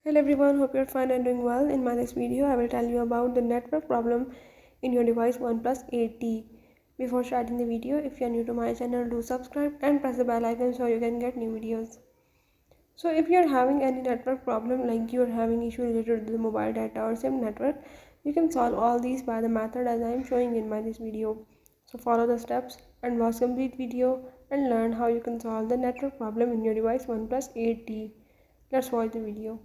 Hello everyone, hope you're fine and doing well. In my next video, I will tell you about the network problem in your device OnePlus 8T. Before starting the video, if you're new to my channel, do subscribe and press the bell icon so you can get new videos. So if you're having any network problem, like you're having issue related to the mobile data or SIM network, you can solve all these by the method as I am showing in this video. So follow the steps and watch complete video and learn how you can solve the network problem in your device OnePlus 8T. Let's watch the video.